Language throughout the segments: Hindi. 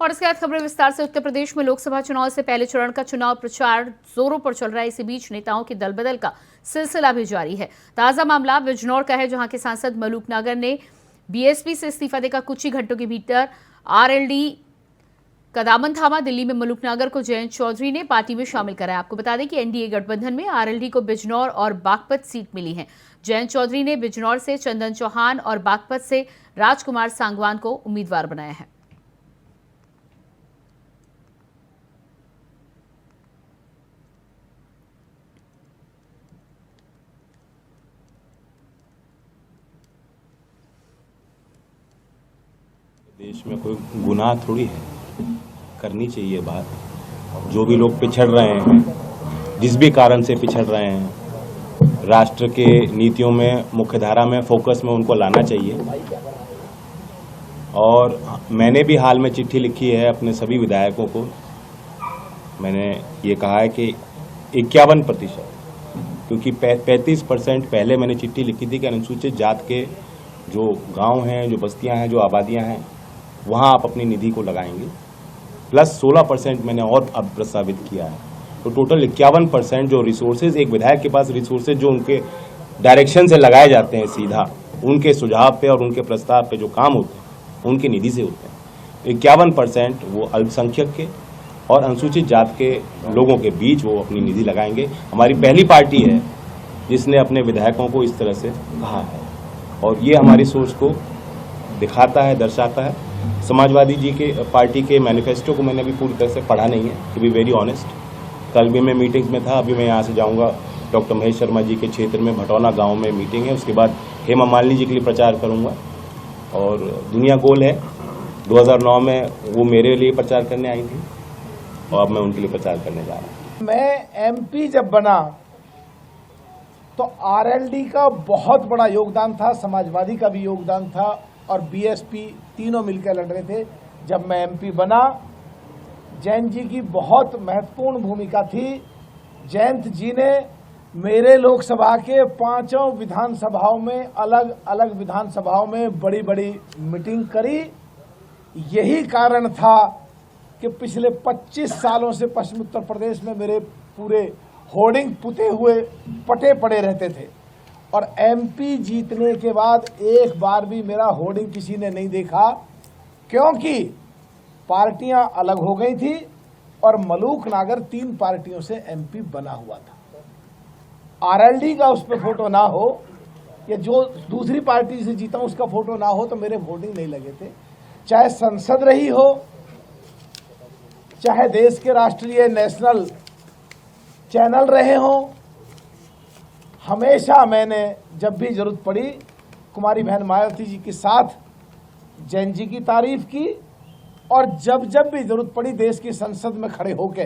और इसके बाद खबरें विस्तार से। उत्तर प्रदेश में लोकसभा चुनाव से पहले चरण का चुनाव प्रचार जोरों पर चल रहा है। इसी बीच नेताओं की दल बदल का सिलसिला भी जारी है। ताजा मामला बिजनौर का है, जहां के सांसद मलूक नागर ने बीएसपी से इस्तीफा देकर कुछ ही घंटों के भीतर आरएलडी का दामन थामा। दिल्ली में मलूक नागर को जयंत चौधरी ने पार्टी में शामिल कराया। आपको बता दें कि एनडीए गठबंधन में आरएलडी को बिजनौर और बागपत सीट मिली है। जयंत चौधरी ने बिजनौर से चंदन चौहान और बागपत से राजकुमार सांगवान को उम्मीदवार बनाया है। देश में कोई गुनाह थोड़ी है, करनी चाहिए बात। जो भी लोग पिछड़ रहे हैं, जिस भी कारण से पिछड़ रहे हैं, राष्ट्र के नीतियों में मुख्यधारा में फोकस में उनको लाना चाहिए। और मैंने भी हाल में चिट्ठी लिखी है अपने सभी विधायकों को। मैंने ये कहा है कि 51%, क्योंकि 35% पहले मैंने चिट्ठी लिखी थी कि अनुसूचित जात के जो गांव हैं, जो बस्तियां हैं, जो आबादियां हैं, वहां आप अपनी निधि को लगाएंगे। प्लस 16% मैंने और अब प्रस्तावित किया है। तो टोटल 51% जो रिसोर्सेज एक विधायक के पास रिसोर्सेज जो उनके डायरेक्शन से लगाए जाते हैं, सीधा उनके सुझाव पे और उनके प्रस्ताव पे जो काम होते हैं उनकी निधि से होते हैं। 51% वो अल्पसंख्यक के और अनुसूचित जात के लोगों के बीच वो अपनी निधि लगाएंगे। हमारी पहली पार्टी है जिसने अपने विधायकों को इस तरह से कहा है, और ये हमारी सोच को दिखाता है, दर्शाता है। समाजवादी जी के पार्टी के मैनिफेस्टो को मैंने अभी पूरी तरह से पढ़ा नहीं है, टू बी वेरी ऑनेस्ट। कल भी मैं मीटिंग्स में था, अभी मैं यहाँ से जाऊँगा डॉक्टर महेश शर्मा जी के क्षेत्र में भटौना गांव में मीटिंग है। उसके बाद हेमा मालिनी जी के लिए प्रचार करूँगा। और दुनिया गोल है, 2009 में वो मेरे लिए प्रचार करने आई थी और अब मैं उनके लिए प्रचार करने जा रहा हूँ। मैं एमपी जब बना तो आरएलडी का बहुत बड़ा योगदान था, समाजवादी का भी योगदान था और बीएसपी तीनों मिलकर लड़ रहे थे। जब मैं एमपी बना, जयंत जी की बहुत महत्वपूर्ण भूमिका थी। जयंत जी ने मेरे लोकसभा के 5 विधानसभाओं में, अलग अलग विधानसभाओं में बड़ी बड़ी मीटिंग करी। यही कारण था कि पिछले 25 सालों से पश्चिम उत्तर प्रदेश में मेरे पूरे होर्डिंग पुते हुए पटे पड़े रहते थे, और एमपी जीतने के बाद एक बार भी मेरा होर्डिंग किसी ने नहीं देखा, क्योंकि पार्टियां अलग हो गई थी और मलूक नागर 3 पार्टियों से एमपी बना हुआ था। आरएलडी का उस पर फोटो ना हो या जो दूसरी पार्टी से जीता उसका फोटो ना हो तो मेरे होर्डिंग नहीं लगे थे। चाहे संसद रही हो, चाहे देश के राष्ट्रीय नेशनल चैनल रहे हो, हमेशा मैंने जब भी जरूरत पड़ी कुमारी बहन मायावती जी के साथ जैन जी की तारीफ की, और जब जब भी जरूरत पड़ी देश की संसद में खड़े होकर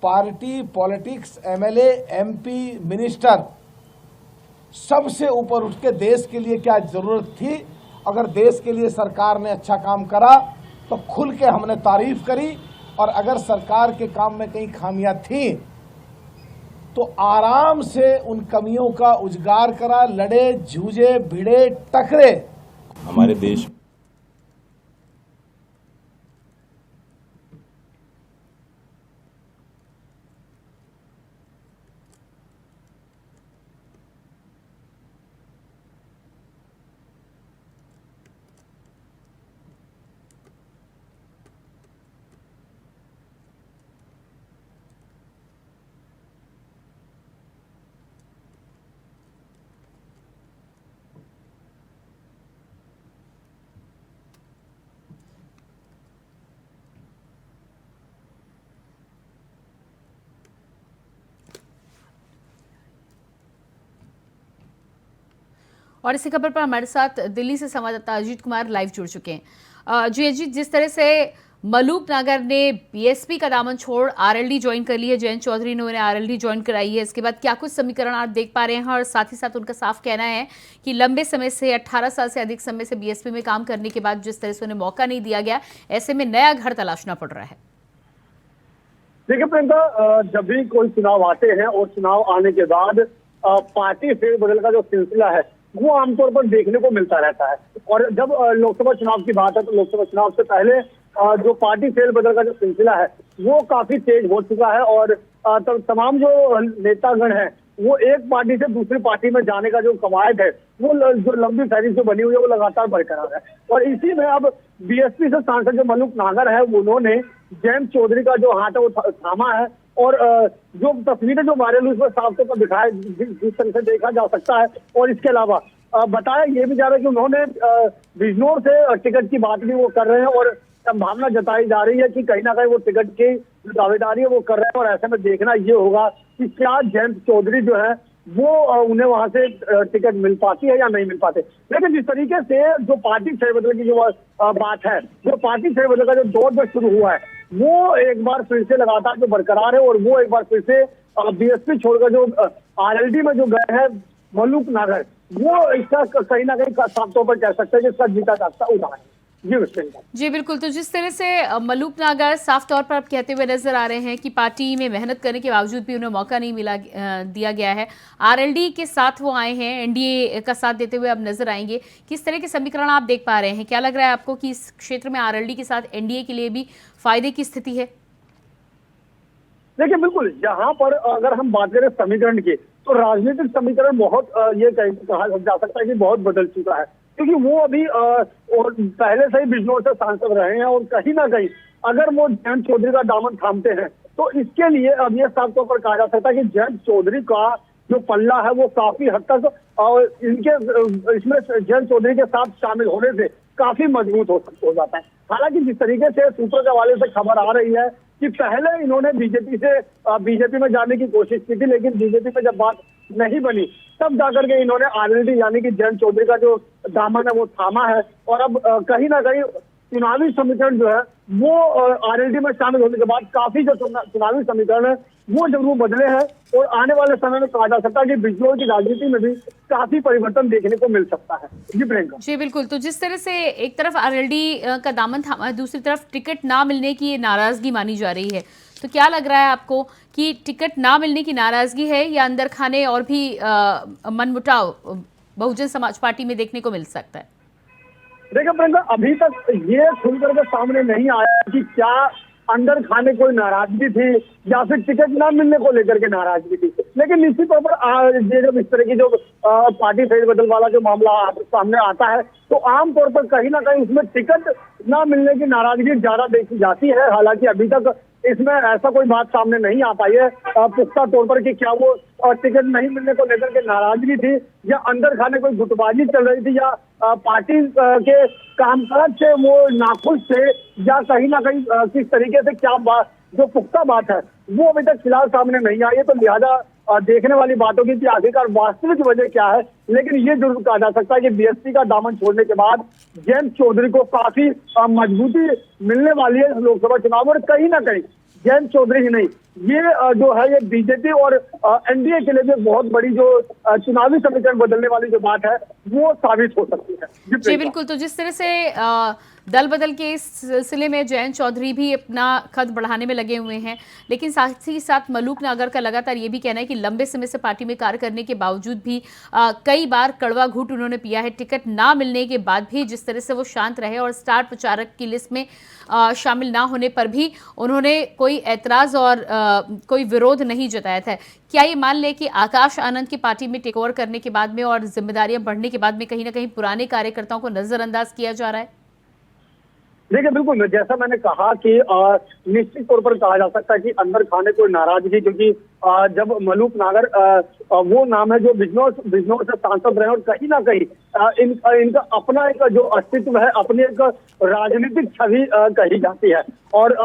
party, politics, MLA, MP, minister सबसे ऊपर उठ के देश के लिए क्या जरूरत थी, अगर देश के लिए सरकार ने अच्छा काम करा तो खुल के हमने तारीफ करी, और अगर सरकार के काम में कहीं खामियां थी तो आराम से उन कमियों का उजागर करा, लड़े, जूझे, भिड़े, टकरे। हमारे देश और इसी खबर पर हमारे साथ दिल्ली से संवाददाता अजीत कुमार लाइव जुड़ चुके हैं। जी अजीत, जिस तरह से मलूक नागर ने बीएसपी का दामन छोड़ आरएलडी ज्वाइन कर ली है, जयंत चौधरी ने उन्हें आरएलडी ज्वाइन कराई है, इसके बाद क्या कुछ समीकरण आप देख पा रहे हैं? और साथ ही साथ उनका साफ कहना है कि लंबे समय से 18 साल से अधिक समय से बीएसपी में काम करने के बाद जिस तरह से उन्हें मौका नहीं दिया गया, ऐसे में नया घर तलाशना पड़ रहा है। देखिए प्रियंका, जब भी कोई चुनाव आते हैं और चुनाव आने के बाद पार्टी फेरबदल का जो सिलसिला है वो आमतौर पर देखने को मिलता रहता है। और जब लोकसभा चुनाव की बात है तो लोकसभा चुनाव से पहले जो पार्टी फेर बदल का जो सिलसिला है वो काफी तेज हो चुका है और तमाम जो नेतागण हैं वो एक पार्टी से दूसरी पार्टी में जाने का जो कवायद है वो जो लंबी फहरिस्त जो बनी हुई है वो लगातार बरकरार है। और इसी में अब बीएसपी से सांसद जो मलूक नागर है उन्होंने जयंत चौधरी का जो हाथ है वो थामा है और जो तस्वीरें जो वायरल हुई उसमें साफ तौर पर दिखाया जिस तरह से देखा जा सकता है। और इसके अलावा बताया ये भी जा रहा है कि उन्होंने बिजनौर से टिकट की बात भी वो कर रहे हैं और संभावना जताई जा रही है कि कहीं ना कहीं वो टिकट की दावेदारी है वो कर रहे हैं। और ऐसे में देखना ये होगा कि क्या जयंत चौधरी जो है वो उन्हें वहां से टिकट मिल पाती है या नहीं मिल पाते। लेकिन जिस तरीके से जो पार्टी फेरबदल की जो बात है, जो पार्टी फेरबदल का जो दौर जो शुरू हुआ है वो एक बार फिर से लगातार जो बरकरार है और वो एक बार फिर से बीएसपी छोड़कर जो आरएलडी में जो गए हैं मलूक नागर, वो इसका कहीं ना कहीं साफ तौर पर कह सकते हैं कि इसका जीता जागता उदाहरण है। जी बिल्कुल। तो जिस तरह से मलूक नागर साफ तौर पर अब कहते हुए नजर आ रहे हैं कि पार्टी में मेहनत करने के बावजूद भी उन्हें मौका नहीं दिया गया है, आरएलडी के साथ वो आए हैं, एनडीए का साथ देते हुए अब नजर आएंगे। किस तरह के समीकरण आप देख पा रहे हैं? क्या लग रहा है आपको कि इस क्षेत्र में आरएलडी के साथ एनडीए के लिए भी फायदे की स्थिति है? देखिए बिल्कुल, यहाँ पर अगर हम बात करें समीकरण की तो राजनीतिक समीकरण बहुत ये कहा जा सकता है कि बहुत बदल चुका है, क्योंकि वो अभी और पहले से ही बिजनौर से सांसद रहे हैं और कहीं ना कहीं अगर वो जयंत चौधरी का दामन थामते हैं तो इसके लिए अब ये साफ तौर पर कहा जा सकता है कि जयंत चौधरी का जो पल्ला है वो काफी हद तक और इनके इसमें जयंत चौधरी के साथ शामिल होने से काफी मजबूत हो जाता है। हालांकि जिस तरीके से सूत्रों के हवाले से खबर आ रही है कि पहले इन्होंने बीजेपी में जाने की कोशिश की थी, लेकिन बीजेपी में जब बात नहीं बनी तब जाकर के इन्होंने आरएलडी यानी कि जयंत चौधरी का जो दामन है वो थामा है। और अब कहीं ना कहीं चुनावी समीकरण जो है वो आरएलडी में शामिल होने के बाद काफी जो चुनावी समीकरण है वो जरूर बदले हैं और आने वाले समय में कहा जा सकता है कि बिजनौर की राजनीति में भी काफी परिवर्तन देखने को मिल सकता है। जी प्रियंका। जी बिल्कुल। तो जिस तरह से एक तरफ आरएलडी का दामन थामा, दूसरी तरफ टिकट ना मिलने की नाराजगी मानी जा रही है, तो क्या लग रहा है आपको कि टिकट ना मिलने की नाराजगी है या अंदर खाने और भी मनमुटाव बहुजन समाज पार्टी में देखने को मिल सकता है? देखिए प्रियंका, अभी तक ये खुलकर के सामने नहीं आया कि क्या अंदर खाने कोई नाराजगी थी या फिर टिकट ना मिलने को लेकर के नाराजगी थी। लेकिन निश्चित तौर पर ये जब इस तरह की जो पार्टी फेरबदल वाला जो मामला सामने आता है तो आमतौर पर कहीं ना कहीं उसमें टिकट ना मिलने की नाराजगी ज्यादा देखी जाती है। हालांकि अभी तक इसमें ऐसा कोई बात सामने नहीं आ पाई है पुख्ता तौर पर कि क्या वो टिकट नहीं मिलने को लेकर के नाराजगी थी या अंदर खाने कोई गुटबाजी चल रही थी या पार्टी के कामकाज से वो नाखुश थे या कहीं ना कहीं किस तरीके से क्या बात जो पुख्ता बात है वो अभी तक फिलहाल सामने नहीं आई है। तो लिहाजा देखने वाली बात होगी कि आखिरकार वास्तविक वजह क्या है। लेकिन ये जरूर कहा जा सकता है कि बीएसपी का दामन छोड़ने के बाद जयंत चौधरी को काफी मजबूती मिलने वाली है लोकसभा चुनाव। और कहीं ना कहीं जयंत चौधरी ही नहीं, ये जो है ये बीजेपी और एनडीए के लिए भी बहुत बड़ी जो चुनावी समीकरण बदलने वाली जो बात है वो साबित हो सकती है। जी बिल्कुल। तो जिस तरह से दल बदल के इस सिलसिले में जयंत चौधरी भी अपना कद बढ़ाने में लगे हुए हैं, लेकिन साथ ही साथ मलूक नागर का लगातार ये भी कहना है कि लंबे समय से पार्टी में कार्य करने के बावजूद भी कई बार कड़वा घूंट उन्होंने पिया है। टिकट ना मिलने के बाद भी जिस तरह से वो शांत रहे और स्टार प्रचारक की लिस्ट में शामिल ना होने पर भी उन्होंने कोई ऐतराज और कोई विरोध नहीं जताया था। क्या ये मान ले कि आकाश आनंद की पार्टी में टेक ओवर करने के बाद में और जिम्मेदारियां बढ़ने के बाद में कहीं ना कहीं पुराने कार्यकर्ताओं को नजरअंदाज किया जा रहा है? देखिए बिल्कुल, जैसा मैंने कहा कि निश्चित तौर पर कहा जा सकता है कि अंदर खाने कोई नाराजगी, क्योंकि जब मलूक नागर वो नाम है जो बिजनौर से सांसद रहे और कहीं ना कहीं इनका अपना एक जो अस्तित्व है, अपनी एक राजनीतिक छवि कही जाती है। और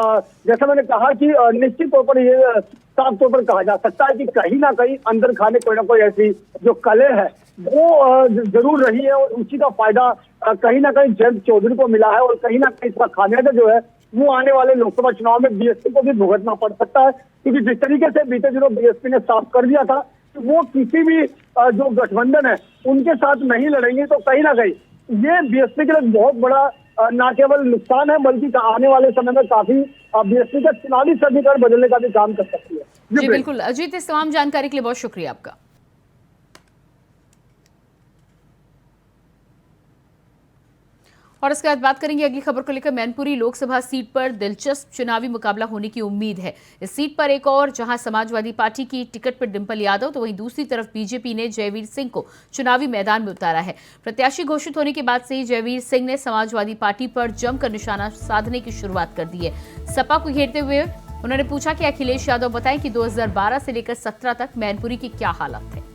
जैसा मैंने कहा कि निश्चित तौर पर ये साफ तौर पर कहा जा सकता है कि कहीं ना कहीं अंदर खाने कोई ना कोई ऐसी जो कले है वो जरूर रही है और उसी का फायदा कहीं ना कहीं जयंत चौधरी को मिला है और कहीं ना कहीं इसका खामियाजा जो है वो आने वाले लोकसभा चुनाव में बीएसपी को भी भुगतना पड़ सकता है। क्योंकि जिस तरीके से बीते दिनों बीएसपी ने साफ कर दिया था कि वो किसी भी जो गठबंधन है उनके साथ नहीं लड़ेंगे, तो कहीं ना कहीं ये बीएसपी के लिए बहुत बड़ा न केवल नुकसान है बल्कि आने वाले समय में काफी बीएसपी का चुनावी समीकरण बदलने का भी काम कर सकती है। जी बिल्कुल अजीत, इस तमाम जानकारी के लिए बहुत शुक्रिया आपका। और इसके बाद बात करेंगे अगली खबर को लेकर। मैनपुरी लोकसभा सीट पर दिलचस्प चुनावी मुकाबला होने की उम्मीद है। इस सीट पर एक और जहां समाजवादी पार्टी की टिकट पर डिंपल यादव, तो वहीं दूसरी तरफ बीजेपी ने जयवीर सिंह को चुनावी मैदान में उतारा है। प्रत्याशी घोषित होने के बाद से ही जयवीर सिंह ने समाजवादी पार्टी पर जमकर निशाना साधने की शुरुआत कर दी है। सपा को घेरते हुए उन्होंने पूछा कि अखिलेश यादव बताएं कि 2012 से लेकर 17 तक मैनपुरी की क्या हालत है।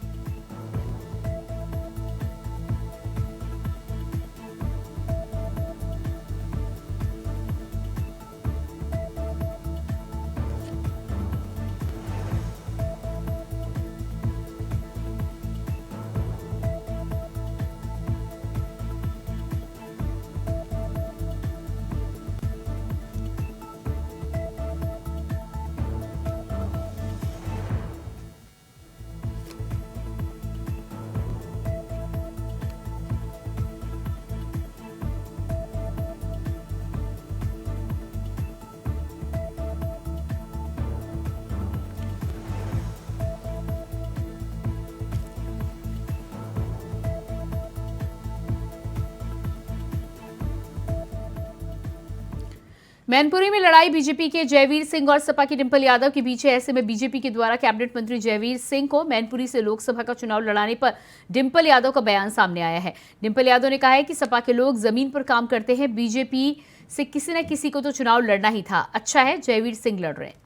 मैनपुरी में लड़ाई बीजेपी के जयवीर सिंह और सपा की डिंपल यादव के बीच है। ऐसे में बीजेपी के द्वारा कैबिनेट मंत्री जयवीर सिंह को मैनपुरी से लोकसभा का चुनाव लड़ाने पर डिंपल यादव का बयान सामने आया है। डिंपल यादव ने कहा है कि सपा के लोग जमीन पर काम करते हैं, बीजेपी से किसी न किसी को तो चुनाव लड़ना ही था। अच्छा है जयवीर सिंह लड़ रहे हैं।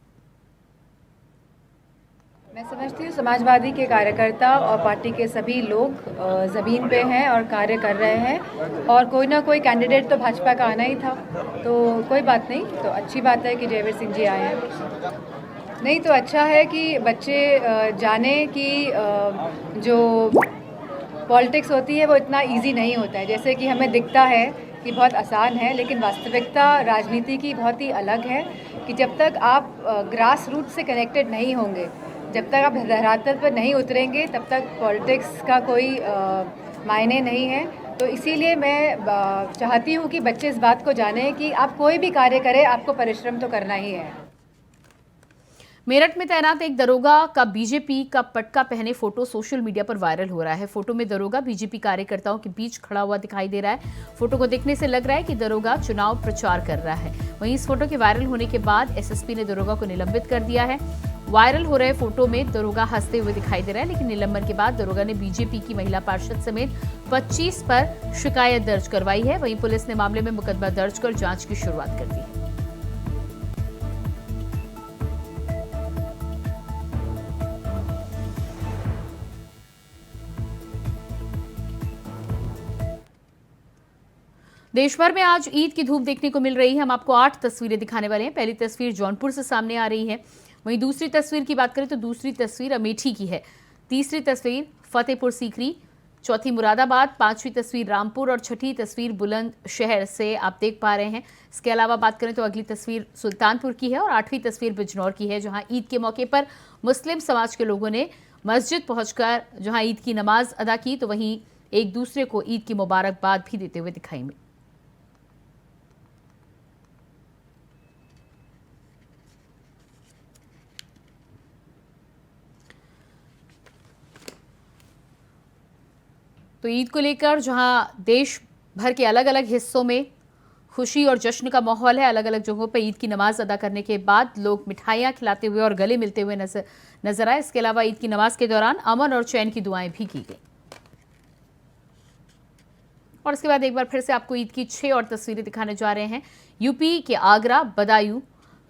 मैं समझती हूँ समाजवादी के कार्यकर्ता और पार्टी के सभी लोग ज़मीन पे हैं और कार्य कर रहे हैं, और कोई ना कोई कैंडिडेट तो भाजपा का आना ही था, तो कोई बात नहीं। तो अच्छी बात है कि जयवीर सिंह जी आए हैं। नहीं तो अच्छा है कि बच्चे जाने कि जो पॉलिटिक्स होती है वो इतना इजी नहीं होता है। जैसे कि हमें दिखता है कि बहुत आसान है, लेकिन वास्तविकता राजनीति की बहुत ही अलग है कि जब तक आप ग्रास रूट से कनेक्टेड नहीं होंगे, जब तक आप धरातल पर नहीं उतरेंगे, तब तक पॉलिटिक्स का कोई मायने नहीं है। तो इसीलिए मैं चाहती हूँ कि बच्चे इस बात को जानें कि आप कोई भी कार्य करें, आपको परिश्रम तो करना ही है। मेरठ में तैनात एक दरोगा का बीजेपी का पटका पहने फोटो सोशल मीडिया पर वायरल हो रहा है। फोटो में दरोगा बीजेपी कार्यकर्ताओं के बीच खड़ा हुआ दिखाई दे रहा है। फोटो को देखने से लग रहा है कि दरोगा चुनाव प्रचार कर रहा है। वहीं इस फोटो के वायरल होने के बाद एसएसपी ने दरोगा को निलंबित कर दिया है। वायरल हो रहे फोटो में दरोगा हंसते हुए दिखाई दे रहा है, लेकिन निलंबन के बाद दरोगा ने बीजेपी की महिला पार्षद समेत 25 पर शिकायत दर्ज करवाई है। वहीं पुलिस ने मामले में मुकदमा दर्ज कर जांच की शुरुआत कर दी है। देश भर में आज ईद की धूप देखने को मिल रही है। हम आपको 8 तस्वीरें दिखाने वाले हैं। पहली तस्वीर जौनपुर से सामने आ रही है। वहीं दूसरी तस्वीर की बात करें तो दूसरी तस्वीर अमेठी की है। तीसरी तस्वीर फतेहपुर सीकरी, चौथी मुरादाबाद, पांचवी तस्वीर रामपुर और छठी तस्वीर बुलंदशहर से आप देख पा रहे हैं। इसके अलावा बात करें तो अगली तस्वीर सुल्तानपुर की है और 8वीं तस्वीर बिजनौर की है, जहां ईद के मौके पर मुस्लिम समाज के लोगों ने मस्जिद पहुंचकर जहां ईद की नमाज अदा की, तो वहीं एक दूसरे को ईद की मुबारकबाद भी देते हुए दिखाई मिली। तो ईद को लेकर जहां देश भर के अलग अलग हिस्सों में खुशी और जश्न का माहौल है, अलग अलग जगहों पर ईद की नमाज अदा करने के बाद लोग मिठाइयां खिलाते हुए और गले मिलते हुए नजर आए। इसके अलावा ईद की नमाज के दौरान अमन और चैन की दुआएं भी की गई। और इसके बाद एक बार फिर से आपको ईद की 6 और तस्वीरें दिखाने जा रहे हैं। यूपी के आगरा, बदायूं,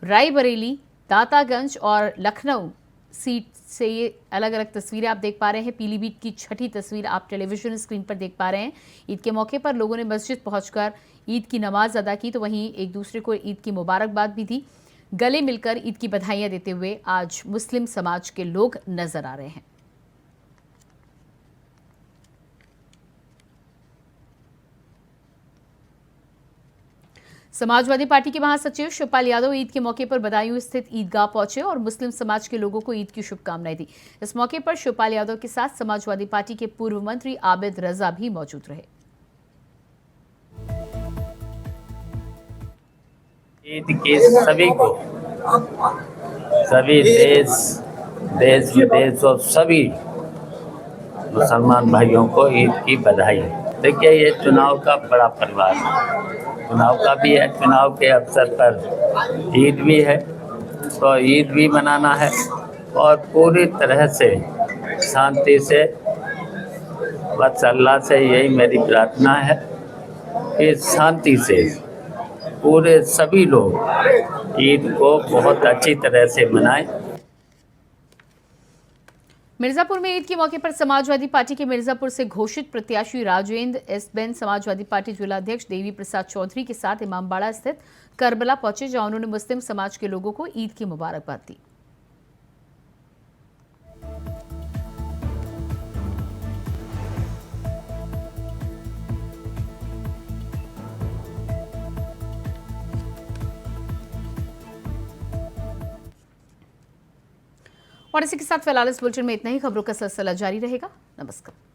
रायबरेली, दातागंज और लखनऊ सीट से ये अलग अलग तस्वीरें आप देख पा रहे हैं। पीलीभीत की छठी तस्वीर आप टेलीविजन स्क्रीन पर देख पा रहे हैं। ईद के मौके पर लोगों ने मस्जिद पहुंचकर ईद की नमाज अदा की, तो वहीं एक दूसरे को ईद की मुबारकबाद भी दी। गले मिलकर ईद की बधाइयां देते हुए आज मुस्लिम समाज के लोग नजर आ रहे हैं। समाजवादी पार्टी के महासचिव शिवपाल यादव ईद के मौके पर बदायूं स्थित ईदगाह पहुंचे और मुस्लिम समाज के लोगों को ईद की शुभकामनाएं दी। इस मौके पर शिवपाल यादव के साथ समाजवादी पार्टी के पूर्व मंत्री आबिद रजा भी मौजूद रहे। ईद की सभी को, सभी देश विदेश और सभी मुसलमान भाइयों को ईद की बधाई। देखिए, ये चुनाव का बड़ा परिवार है, चुनाव का भी है, चुनाव के अवसर पर ईद भी है, तो ईद भी मनाना है और पूरी तरह से शांति से, बस अल्लाह से यही मेरी प्रार्थना है कि शांति से पूरे सभी लोग ईद को बहुत अच्छी तरह से मनाएं। मिर्जापुर में ईद के मौके पर समाजवादी पार्टी के मिर्जापुर से घोषित प्रत्याशी Rajendra S Ben Samajwadi party जिलाध्यक्ष देवी प्रसाद चौधरी के साथ इमामबाड़ा स्थित करबला पहुंचे, जहां उन्होंने मुस्लिम समाज के लोगों को ईद की मुबारकबाद दी। और इसी के साथ फिलहाल इस बुलेटिन में इतना ही। खबरों का सिलसिला जारी रहेगा। नमस्कार।